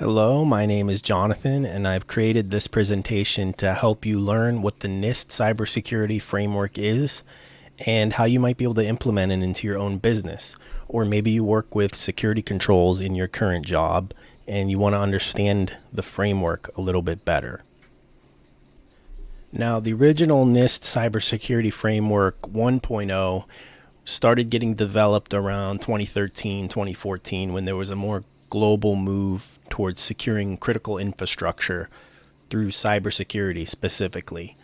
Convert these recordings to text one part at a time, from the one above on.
Hello, my name is Jonathan, and I've created this presentation to help you learn what the NIST Cybersecurity Framework is and how you might be able to implement it into your own business. Or maybe you work with security controls in your current job and you want to understand the framework a little bit better. Now, the original NIST Cybersecurity Framework 1.0 started getting developed around 2013, 2014 when there was a more global move towards securing critical infrastructure through cybersecurity specifically.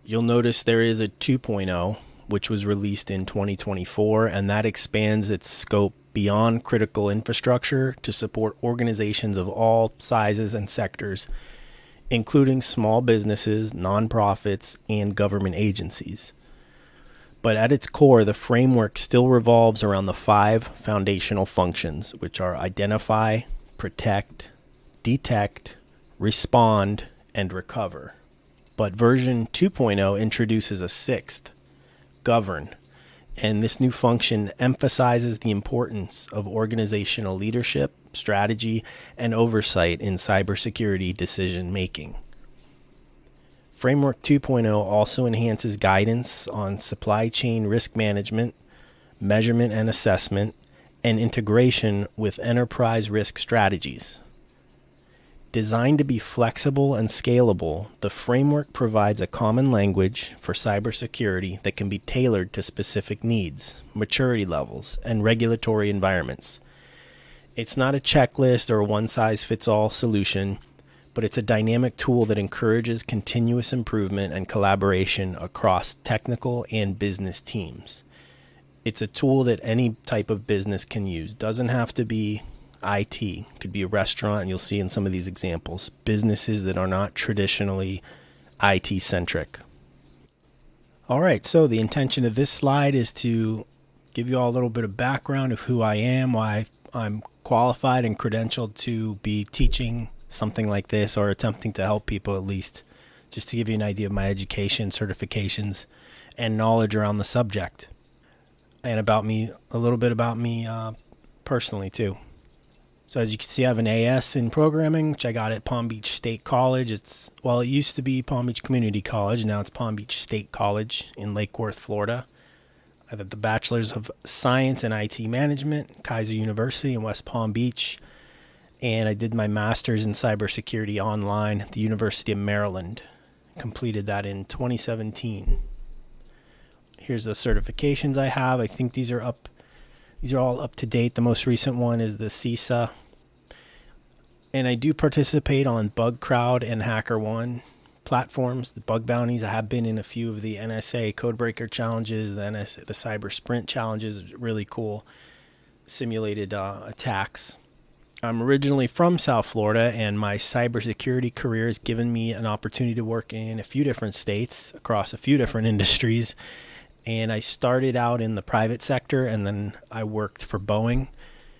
You'll notice there is a 2.0, which was released in 2024, and that expands its scope beyond critical infrastructure to support organizations of all sizes and sectors, including small businesses, nonprofits, and government agencies. But at its core, the framework still revolves around the 5 foundational functions, which are identify, protect, detect, respond, and recover. But version 2.0 introduces a 6th, govern, and this new function emphasizes the importance of organizational leadership, strategy, and oversight in cybersecurity decision making. Framework 2.0 also enhances guidance on supply chain risk management, measurement and assessment, and integration with enterprise risk strategies. Designed to be flexible and scalable, the framework provides a common language for cybersecurity that can be tailored to specific needs, maturity levels, and regulatory environments. It's not a checklist or a one-size-fits-all solution, but it's a dynamic tool that encourages continuous improvement and collaboration across technical and business teams. It's a tool that any type of business can use. Doesn't have to be IT. It could be a restaurant, and you'll see in some of these examples, businesses that are not traditionally IT-centric. All right, so the intention of this slide is to give you all a little bit of background of who I am, why I'm qualified and credentialed to be teaching something like this, or attempting to help people at least, just to give you an idea of my education, certifications, and knowledge around the subject. And about me, a little bit about me personally too. So as you can see, I have an AS in programming, which I got at Palm Beach State College. It used to be Palm Beach Community College. Now it's Palm Beach State College in Lake Worth, Florida. I have the Bachelor's of Science in IT Management, Kaiser University in West Palm Beach. And I did my master's in cybersecurity online at the University of Maryland. Completed that in 2017. Here's the certifications I have. I think these are all up to date. The most recent one is the CISA. And I do participate on BugCrowd and HackerOne platforms, the bug bounties. I have been in a few of the NSA Codebreaker challenges, the Cyber Sprint challenges, really cool simulated attacks. I'm originally from South Florida, and my cybersecurity career has given me an opportunity to work in a few different states across a few different industries. And I started out in the private sector, and then I worked for Boeing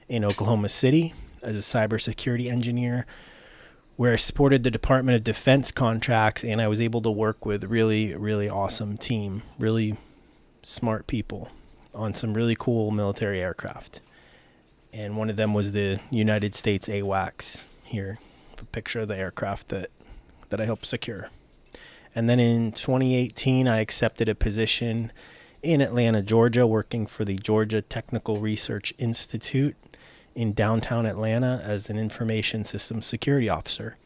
in Oklahoma City as a cybersecurity engineer, where I supported the Department of Defense contracts, and I was able to work with really, really awesome team, really smart people on some really cool military aircraft. And one of them was the United States AWACS here, a picture of the aircraft that I helped secure. And then in 2018, I accepted a position in Atlanta, Georgia, working for the Georgia Technical Research Institute in downtown Atlanta as an information systems security officer.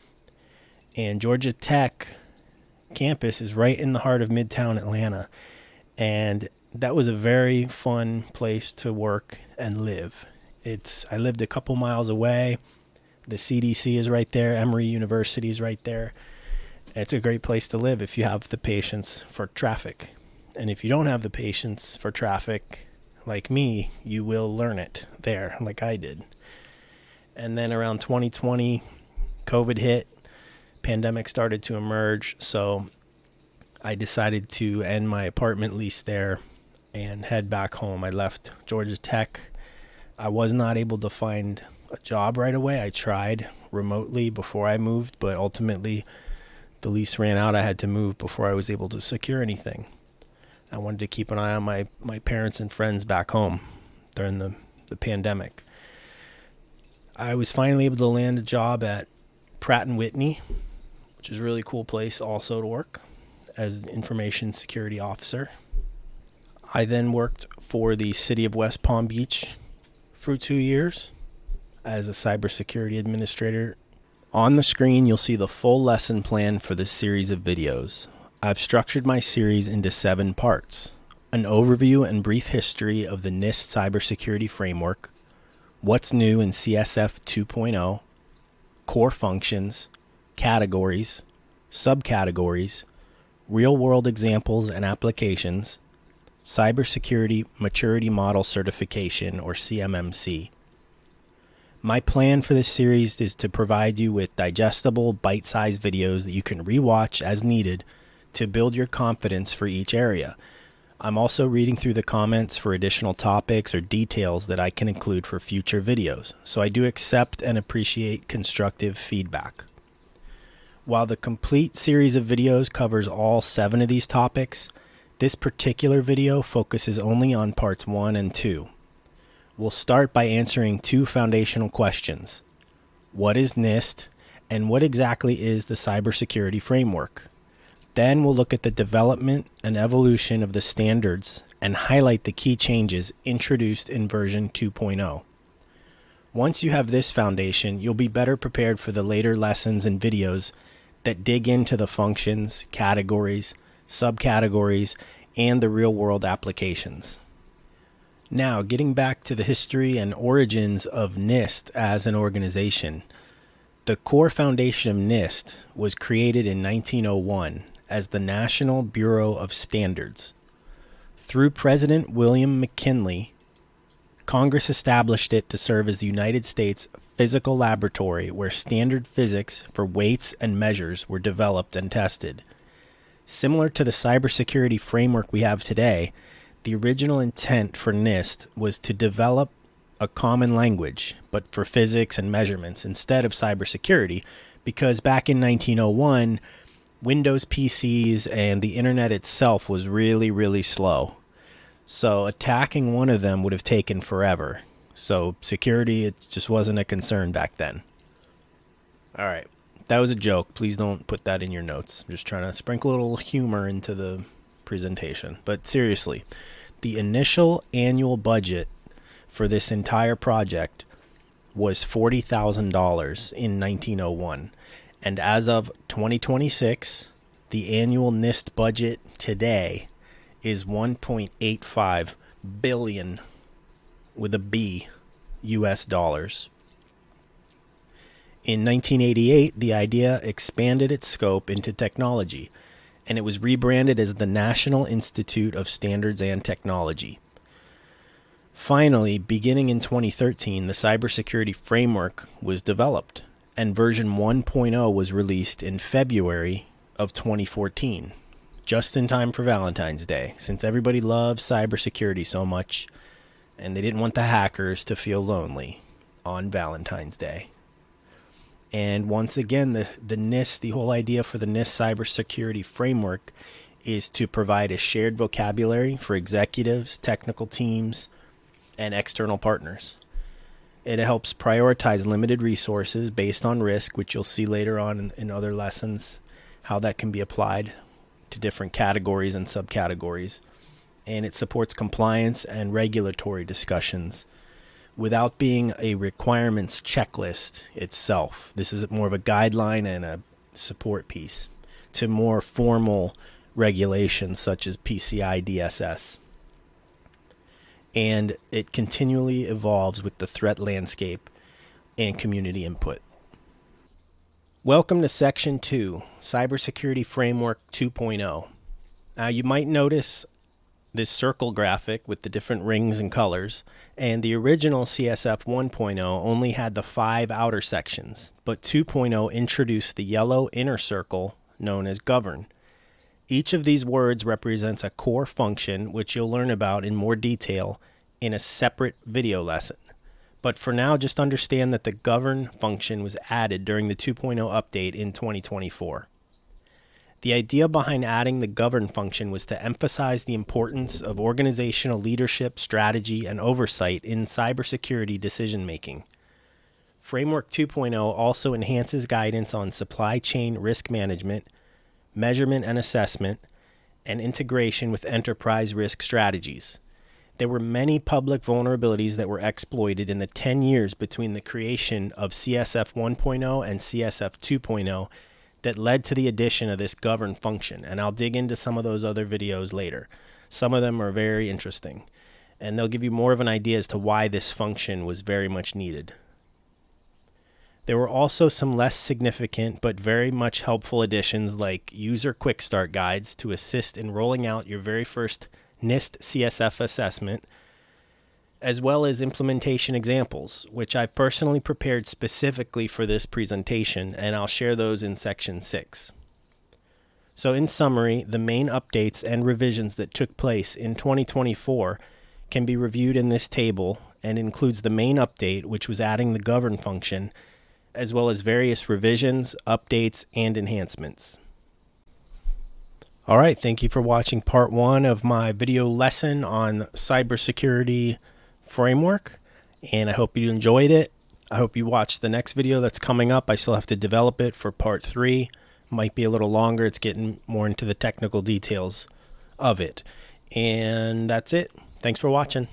And Georgia Tech campus is right in the heart of Midtown Atlanta. And that was a very fun place to work and live. I lived a couple miles away. The CDC is right there. Emory University is right there. It's a great place to live if you have the patience for traffic. And if you don't have the patience for traffic, like me, you will learn it there, like I did. And then around 2020, COVID hit, pandemic started to emerge. So I decided to end my apartment lease there and head back home. I left Georgia Tech. I was not able to find a job right away. I tried remotely before I moved, but ultimately the lease ran out. I had to move before I was able to secure anything. I wanted to keep an eye on my parents and friends back home during the pandemic. I was finally able to land a job at Pratt & Whitney, which is a really cool place also to work as an information security officer. I then worked for the city of West Palm Beach for 2 years as a cybersecurity administrator. On the screen, you'll see the full lesson plan for this series of videos. I've structured my series into 7 parts: an overview and brief history of the NIST Cybersecurity Framework, what's new in CSF 2.0, core functions, categories, subcategories, real-world examples and applications, Cybersecurity Maturity Model Certification, or CMMC. My plan for this series is to provide you with digestible, bite-sized videos that you can rewatch as needed to build your confidence for each area. I'm also reading through the comments for additional topics or details that I can include for future videos, so I do accept and appreciate constructive feedback. While the complete series of videos covers all 7 of these topics, this particular video focuses only on parts 1 and 2. We'll start by answering 2 foundational questions. What is NIST, and what exactly is the cybersecurity framework? Then we'll look at the development and evolution of the standards and highlight the key changes introduced in version 2.0. Once you have this foundation, you'll be better prepared for the later lessons and videos that dig into the functions, categories, subcategories, and the real-world applications. Now, getting back to the history and origins of NIST as an organization, the core foundation of NIST was created in 1901 as the National Bureau of Standards. Through President William McKinley, Congress established it to serve as the United States physical laboratory where standard physics for weights and measures were developed and tested. Similar to the cybersecurity framework we have today, the original intent for NIST was to develop a common language, but for physics and measurements instead of cybersecurity, because back in 1901, Windows PCs and the internet itself was really, really slow. So attacking one of them would have taken forever. So security, it just wasn't a concern back then. All right. That was a joke. Please don't put that in your notes. I'm just trying to sprinkle a little humor into the presentation. But seriously, the initial annual budget for this entire project was $40,000 in 1901. And as of 2026, the annual NIST budget today is $1.85 billion with a B US dollars. In 1988, the idea expanded its scope into technology, and it was rebranded as the National Institute of Standards and Technology. Finally, beginning in 2013, the cybersecurity framework was developed, and version 1.0 was released in February of 2014, just in time for Valentine's Day, since everybody loves cybersecurity so much, and they didn't want the hackers to feel lonely on Valentine's Day. And once again, the NIST, the whole idea for the NIST cybersecurity framework is to provide a shared vocabulary for executives, technical teams, and external partners. It helps prioritize limited resources based on risk, which you'll see later on in other lessons, how that can be applied to different categories and subcategories. And it supports compliance and regulatory discussions without being a requirements checklist itself. This is more of a guideline and a support piece to more formal regulations such as PCI DSS. And it continually evolves with the threat landscape and community input. Welcome to Section 2, Cybersecurity Framework 2.0. Now you might notice this circle graphic with the different rings and colors, and the original CSF 1.0 only had the 5 outer sections, but 2.0 introduced the yellow inner circle known as govern. Each of these words represents a core function which you'll learn about in more detail in a separate video lesson. But for now, just understand that the govern function was added during the 2.0 update in 2024. The idea behind adding the govern function was to emphasize the importance of organizational leadership, strategy, and oversight in cybersecurity decision-making. Framework 2.0 also enhances guidance on supply chain risk management, measurement and assessment, and integration with enterprise risk strategies. There were many public vulnerabilities that were exploited in the 10 years between the creation of CSF 1.0 and CSF 2.0 that led to the addition of this govern function, and I'll dig into some of those other videos later. Some of them are very interesting, and they'll give you more of an idea as to why this function was very much needed. There were also some less significant but very much helpful additions like user quick start guides to assist in rolling out your very first NIST CSF assessment, as well as implementation examples, which I've personally prepared specifically for this presentation, and I'll share those in section 6. So in summary, the main updates and revisions that took place in 2024 can be reviewed in this table and includes the main update, which was adding the govern function, as well as various revisions, updates, and enhancements. All right, thank you for watching part 1 of my video lesson on cybersecurity framework, and I hope you enjoyed it. I hope you watch the next video that's coming up. I still have to develop it for part 3. Might be a little longer. It's getting more into the technical details of it. And that's it. Thanks for watching.